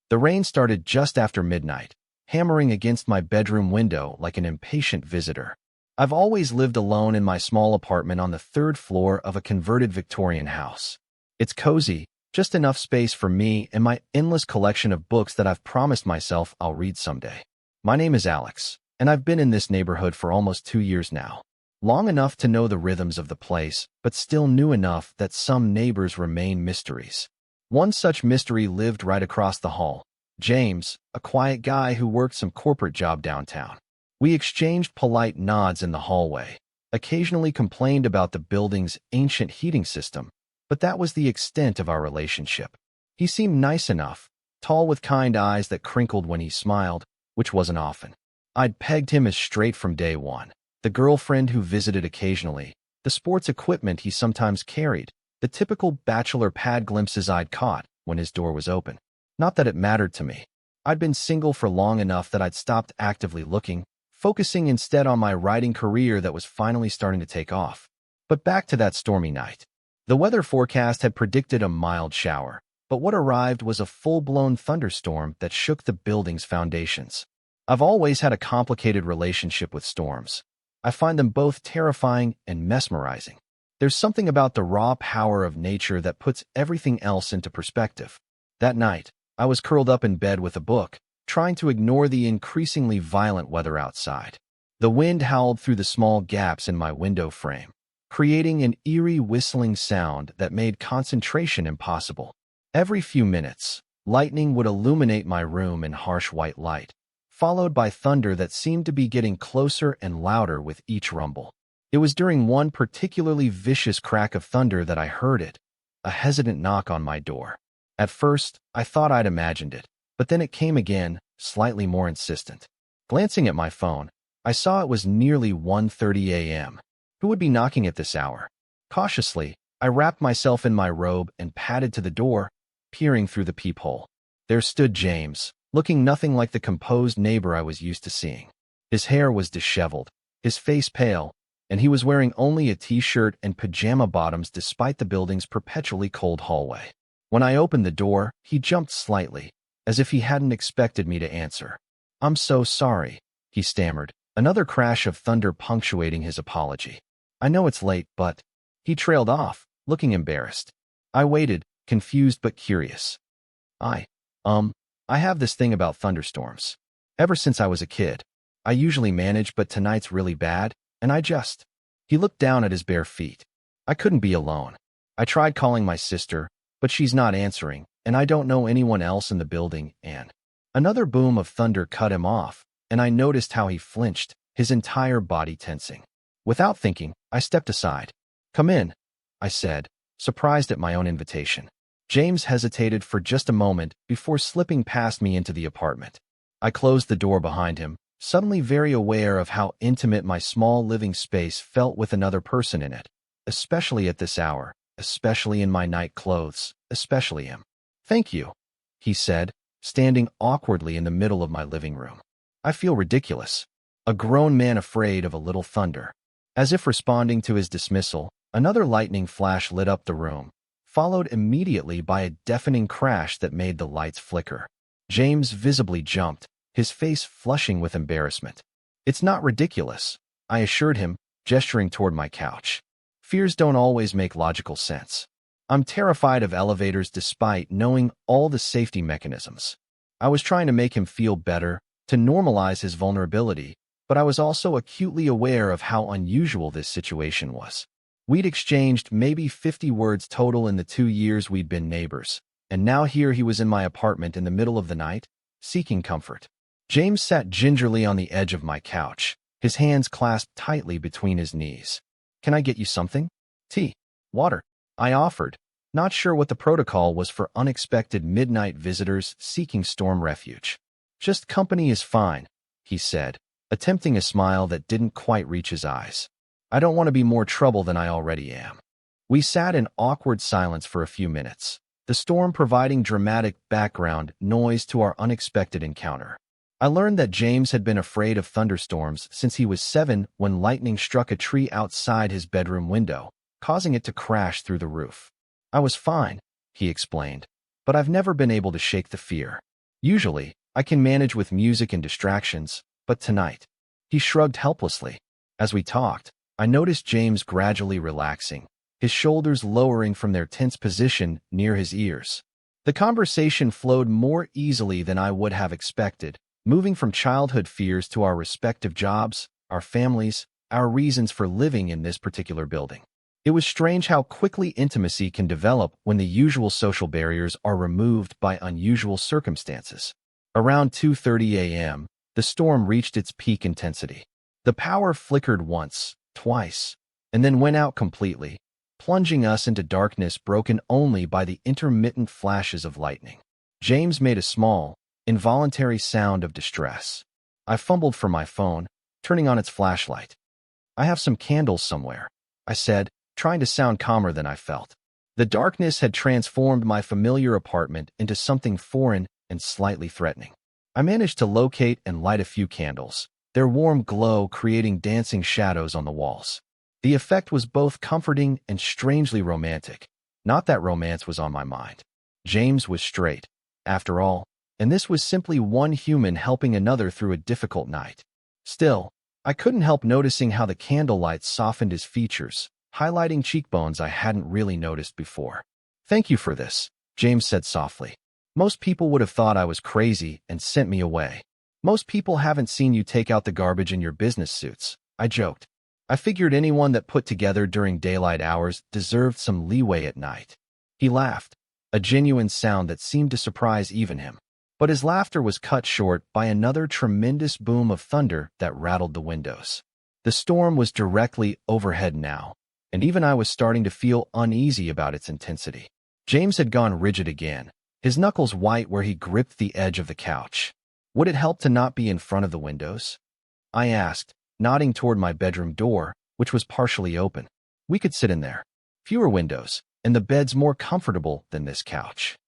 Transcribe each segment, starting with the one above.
The rain started just after midnight, hammering against my bedroom window like an impatient visitor. I've always lived alone in my small apartment on the third floor of a converted Victorian house. It's cozy, just enough space for me and my endless collection of books that I've promised myself I'll read someday. My name is Alex, and I've been in this neighborhood for almost 2 years now. Long enough to know the rhythms of the place, but still new enough that some neighbors remain mysteries. One such mystery lived right across the hall. James, a quiet guy who worked some corporate job downtown. We exchanged polite nods in the hallway, occasionally complained about the building's ancient heating system, but that was the extent of our relationship. He seemed nice enough, tall with kind eyes that crinkled when he smiled, which wasn't often. I'd pegged him as straight from day one. The girlfriend who visited occasionally, the sports equipment he sometimes carried, the typical bachelor pad glimpses I'd caught when his door was open. Not that it mattered to me. I'd been single for long enough that I'd stopped actively looking, focusing instead on my writing career that was finally starting to take off. But back to that stormy night. The weather forecast had predicted a mild shower, but what arrived was a full-blown thunderstorm that shook the building's foundations. I've always had a complicated relationship with storms. I find them both terrifying and mesmerizing. There's something about the raw power of nature that puts everything else into perspective. That night, I was curled up in bed with a book, trying to ignore the increasingly violent weather outside. The wind howled through the small gaps in my window frame, creating an eerie whistling sound that made concentration impossible. Every few minutes, lightning would illuminate my room in harsh white light, followed by thunder that seemed to be getting closer and louder with each rumble. It was during one particularly vicious crack of thunder that I heard it, a hesitant knock on my door. At first, I thought I'd imagined it, but then it came again, slightly more insistent. Glancing at my phone, I saw it was nearly 1:30 a.m. Who would be knocking at this hour? Cautiously, I wrapped myself in my robe and padded to the door, peering through the peephole. There stood James, looking nothing like the composed neighbor I was used to seeing. His hair was disheveled, his face pale, and he was wearing only a t-shirt and pajama bottoms despite the building's perpetually cold hallway. When I opened the door, he jumped slightly, as if he hadn't expected me to answer. "I'm so sorry," he stammered, another crash of thunder punctuating his apology. "I know it's late, but—" He trailed off, looking embarrassed. I waited, confused but curious. I have this thing about thunderstorms. Ever since I was a kid. I usually manage, but tonight's really bad, and I just—" He looked down at his bare feet. I couldn't be alone. I tried calling my sister, but she's not answering, and I don't know anyone else in the building, and— Another boom of thunder cut him off, and I noticed how he flinched, his entire body tensing. Without thinking, I stepped aside. "Come in," I said, surprised at my own invitation. James hesitated for just a moment before slipping past me into the apartment. I closed the door behind him, suddenly very aware of how intimate my small living space felt with another person in it, especially at this hour, especially in my night clothes, especially him. "Thank you," he said, standing awkwardly in the middle of my living room. I feel ridiculous, a grown man afraid of a little thunder. As if responding to his dismissal, another lightning flash lit up the room, followed immediately by a deafening crash that made the lights flicker. James visibly jumped, his face flushing with embarrassment. "It's not ridiculous," I assured him, gesturing toward my couch. Fears don't always make logical sense. I'm terrified of elevators despite knowing all the safety mechanisms. I was trying to make him feel better, to normalize his vulnerability, but I was also acutely aware of how unusual this situation was. We'd exchanged maybe 50 words total in the 2 years we'd been neighbors, and now here he was in my apartment in the middle of the night, seeking comfort. James sat gingerly on the edge of my couch, his hands clasped tightly between his knees. "Can I get you something? Tea? Water?" I offered, not sure what the protocol was for unexpected midnight visitors seeking storm refuge. "Just company is fine," he said, attempting a smile that didn't quite reach his eyes. "I don't want to be more trouble than I already am." We sat in awkward silence for a few minutes, the storm providing dramatic background noise to our unexpected encounter. I learned that James had been afraid of thunderstorms since he was 7 when lightning struck a tree outside his bedroom window, causing it to crash through the roof. "I was fine," he explained, "but I've never been able to shake the fear. Usually, I can manage with music and distractions, but tonight. He shrugged helplessly. As we talked, I noticed James gradually relaxing, his shoulders lowering from their tense position near his ears. The conversation flowed more easily than I would have expected, moving from childhood fears to our respective jobs, our families, our reasons for living in this particular building. It was strange how quickly intimacy can develop when the usual social barriers are removed by unusual circumstances. Around 2:30 a.m., the storm reached its peak intensity. The power flickered once, twice, and then went out completely, plunging us into darkness broken only by the intermittent flashes of lightning. James made a small, involuntary sound of distress. I fumbled for my phone, turning on its flashlight. "I have some candles somewhere," I said, trying to sound calmer than I felt. The darkness had transformed my familiar apartment into something foreign and slightly threatening. I managed to locate and light a few candles, their warm glow creating dancing shadows on the walls. The effect was both comforting and strangely romantic. Not that romance was on my mind. James was straight, after all, and this was simply one human helping another through a difficult night. Still, I couldn't help noticing how the candlelight softened his features, highlighting cheekbones I hadn't really noticed before. "Thank you for this," James said softly. "Most people would have thought I was crazy and sent me away. Most people haven't seen you take out the garbage in your business suits," I joked. I figured anyone that put together during daylight hours deserved some leeway at night. He laughed, a genuine sound that seemed to surprise even him. But his laughter was cut short by another tremendous boom of thunder that rattled the windows. The storm was directly overhead now, and even I was starting to feel uneasy about its intensity. James had gone rigid again, his knuckles white where he gripped the edge of the couch. Would it help to not be in front of the windows? I asked, nodding toward my bedroom door, which was partially open. We could sit in there. Fewer windows, and the bed's more comfortable than this couch.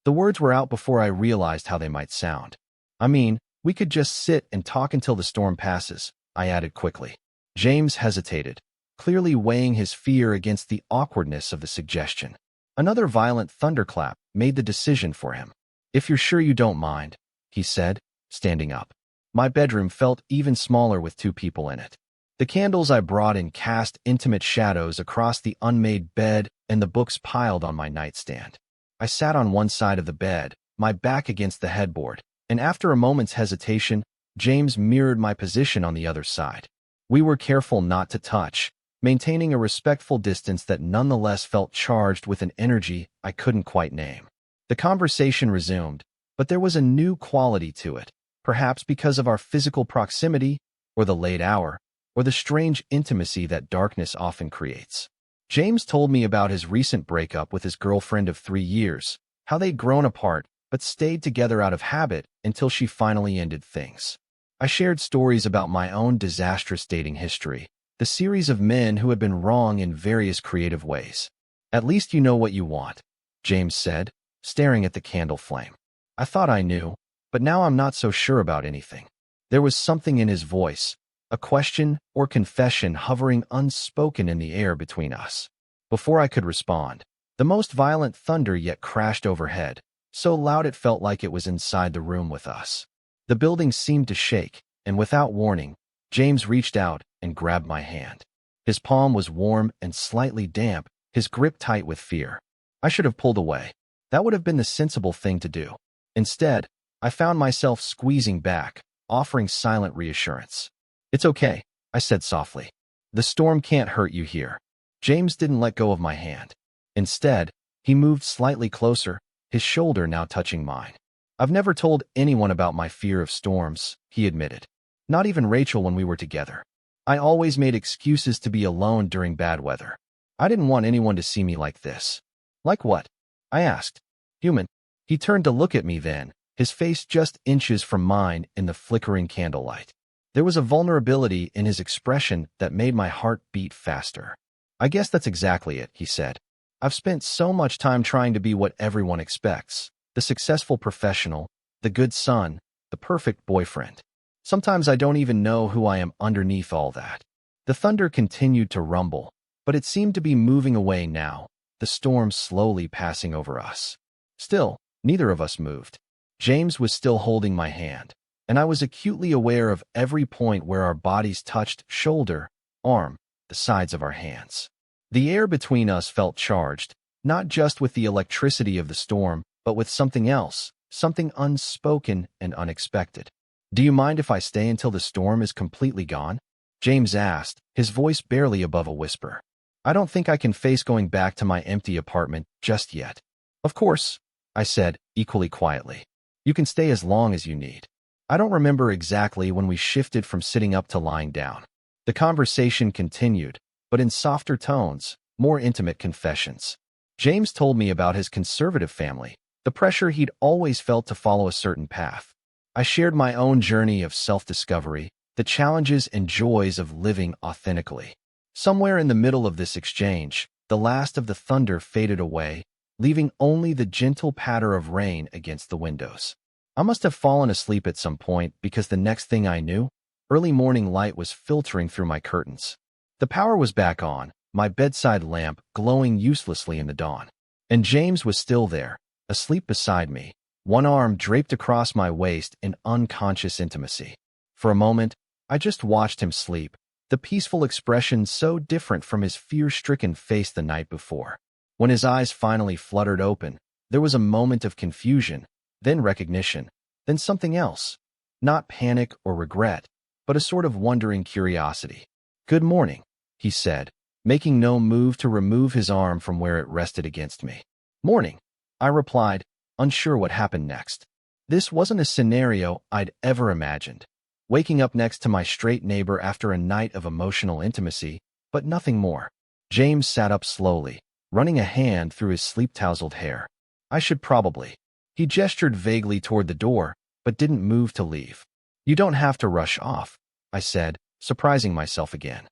The words were out before I realized how they might sound. I mean, we could just sit and talk until the storm passes, I added quickly. James hesitated, clearly weighing his fear against the awkwardness of the suggestion. Another violent thunderclap made the decision for him. "If you're sure you don't mind," he said, standing up. My bedroom felt even smaller with two people in it. The candles I brought in cast intimate shadows across the unmade bed and the books piled on my nightstand. I sat on one side of the bed, my back against the headboard, and after a moment's hesitation, James mirrored my position on the other side. We were careful not to touch, maintaining a respectful distance that nonetheless felt charged with an energy I couldn't quite name. The conversation resumed, but there was a new quality to it, perhaps because of our physical proximity, or the late hour, or the strange intimacy that darkness often creates. James told me about his recent breakup with his girlfriend of 3 years, how they'd grown apart but stayed together out of habit until she finally ended things. I shared stories about my own disastrous dating history, the series of men who had been wrong in various creative ways. "At least you know what you want," James said, staring at the candle flame. I thought I knew, but now I'm not so sure about anything. There was something in his voice, a question or confession hovering unspoken in the air between us. Before I could respond, the most violent thunder yet crashed overhead, so loud it felt like it was inside the room with us. The building seemed to shake, and without warning, James reached out and grabbed my hand. His palm was warm and slightly damp, his grip tight with fear. I should have pulled away. That would have been the sensible thing to do. Instead, I found myself squeezing back, offering silent reassurance. "It's okay," I said softly. "The storm can't hurt you here." James didn't let go of my hand. Instead, he moved slightly closer, his shoulder now touching mine. "I've never told anyone about my fear of storms," he admitted. "Not even Rachel when we were together. I always made excuses to be alone during bad weather. I didn't want anyone to see me like this." "Like what?" I asked. "Human." He turned to look at me then, his face just inches from mine in the flickering candlelight. There was a vulnerability in his expression that made my heart beat faster. "I guess that's exactly it," he said. "I've spent so much time trying to be what everyone expects, the successful professional, the good son, the perfect boyfriend. Sometimes I don't even know who I am underneath all that." The thunder continued to rumble, but it seemed to be moving away now, the storm slowly passing over us. Still, neither of us moved. James was still holding my hand, and I was acutely aware of every point where our bodies touched: shoulder, arm, the sides of our hands. The air between us felt charged, not just with the electricity of the storm, but with something else, something unspoken and unexpected. "Do you mind if I stay until the storm is completely gone?" James asked, his voice barely above a whisper. "I don't think I can face going back to my empty apartment just yet." "Of course," I said, equally quietly. "You can stay as long as you need." I don't remember exactly when we shifted from sitting up to lying down. The conversation continued, but in softer tones, more intimate confessions. James told me about his conservative family, the pressure he'd always felt to follow a certain path. I shared my own journey of self-discovery, the challenges and joys of living authentically. Somewhere in the middle of this exchange, the last of the thunder faded away, leaving only the gentle patter of rain against the windows. I must have fallen asleep at some point because the next thing I knew, early morning light was filtering through my curtains. The power was back on, my bedside lamp glowing uselessly in the dawn. And James was still there, asleep beside me, one arm draped across my waist in unconscious intimacy. For a moment, I just watched him sleep, the peaceful expression so different from his fear-stricken face the night before. When his eyes finally fluttered open, there was a moment of confusion, then recognition, then something else. Not panic or regret, but a sort of wondering curiosity. "Good morning," he said, making no move to remove his arm from where it rested against me. "Morning," I replied, unsure what happened next. This wasn't a scenario I'd ever imagined. Waking up next to my straight neighbor after a night of emotional intimacy, but nothing more. James sat up slowly, running a hand through his sleep-tousled hair. "I should probably." He gestured vaguely toward the door, but didn't move to leave. "You don't have to rush off," I said, surprising myself again.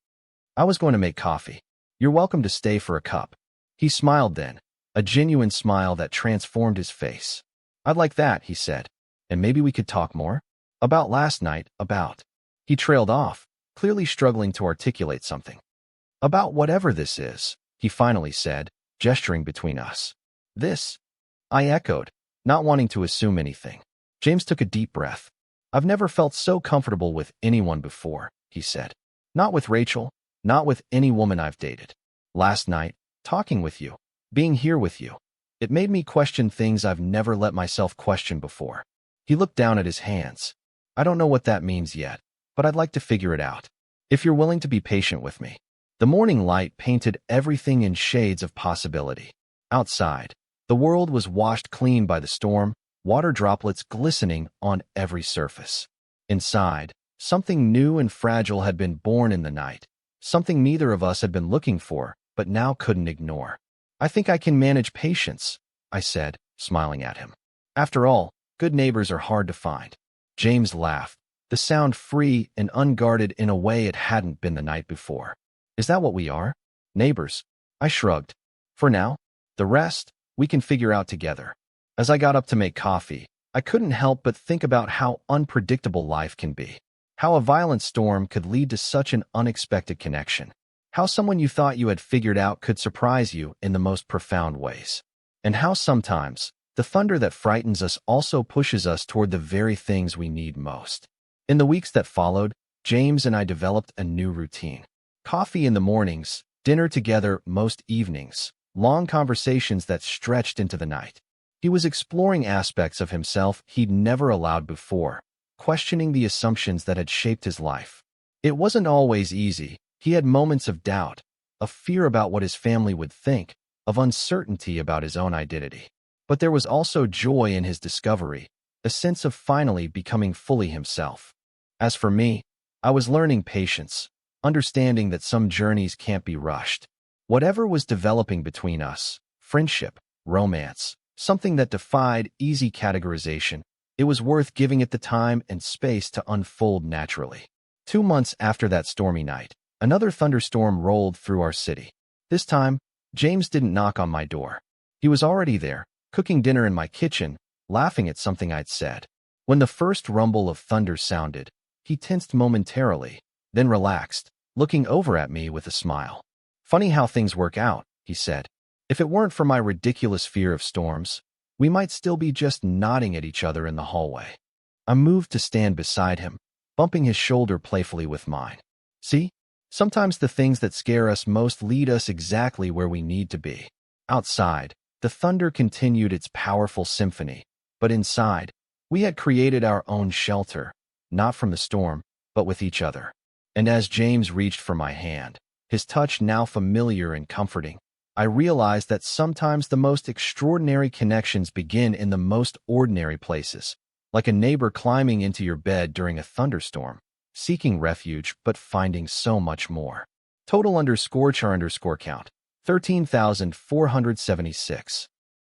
"I was going to make coffee. You're welcome to stay for a cup." He smiled then, a genuine smile that transformed his face. "I'd like that," he said. "And maybe we could talk more? About last night, about..." He trailed off, clearly struggling to articulate something. "About whatever this is," he finally said, gesturing between us. "This?" I echoed, not wanting to assume anything. James took a deep breath. "I've never felt so comfortable with anyone before," he said. "Not with Rachel, not with any woman I've dated. Last night, talking with you, being here with you, it made me question things I've never let myself question before." He looked down at his hands. "I don't know what that means yet, but I'd like to figure it out. If you're willing to be patient with me." The morning light painted everything in shades of possibility. Outside, the world was washed clean by the storm, water droplets glistening on every surface. Inside, something new and fragile had been born in the night, something neither of us had been looking for, but now couldn't ignore. "I think I can manage patience," I said, smiling at him. "After all, good neighbors are hard to find." James laughed, the sound free and unguarded in a way it hadn't been the night before. "Is that what we are? Neighbors?" I shrugged. "For now. The rest, we can figure out together." As I got up to make coffee, I couldn't help but think about how unpredictable life can be. How a violent storm could lead to such an unexpected connection. How someone you thought you had figured out could surprise you in the most profound ways. And how sometimes, the thunder that frightens us also pushes us toward the very things we need most. In the weeks that followed, James and I developed a new routine. Coffee in the mornings, dinner together most evenings, long conversations that stretched into the night. He was exploring aspects of himself he'd never allowed before, questioning the assumptions that had shaped his life. It wasn't always easy. He had moments of doubt, of fear about what his family would think, of uncertainty about his own identity. But there was also joy in his discovery, a sense of finally becoming fully himself. As for me, I was learning patience, understanding that some journeys can't be rushed. Whatever was developing between us, friendship, romance, something that defied easy categorization, it was worth giving it the time and space to unfold naturally. 2 months after that stormy night, another thunderstorm rolled through our city. This time, James didn't knock on my door. He was already there, cooking dinner in my kitchen, laughing at something I'd said. When the first rumble of thunder sounded, he tensed momentarily, then relaxed, looking over at me with a smile. "Funny how things work out," he said. "If it weren't for my ridiculous fear of storms, we might still be just nodding at each other in the hallway. I moved to stand beside him, bumping his shoulder playfully with mine. See? Sometimes the things that scare us most lead us exactly where we need to be. Outside, the thunder continued its powerful symphony, but inside, we had created our own shelter, not from the storm, but with each other. And as James reached for my hand, his touch now familiar and comforting, I realized that sometimes the most extraordinary connections begin in the most ordinary places, like a neighbor climbing into your bed during a thunderstorm, seeking refuge but finding so much more. Total _char_count, 13,476.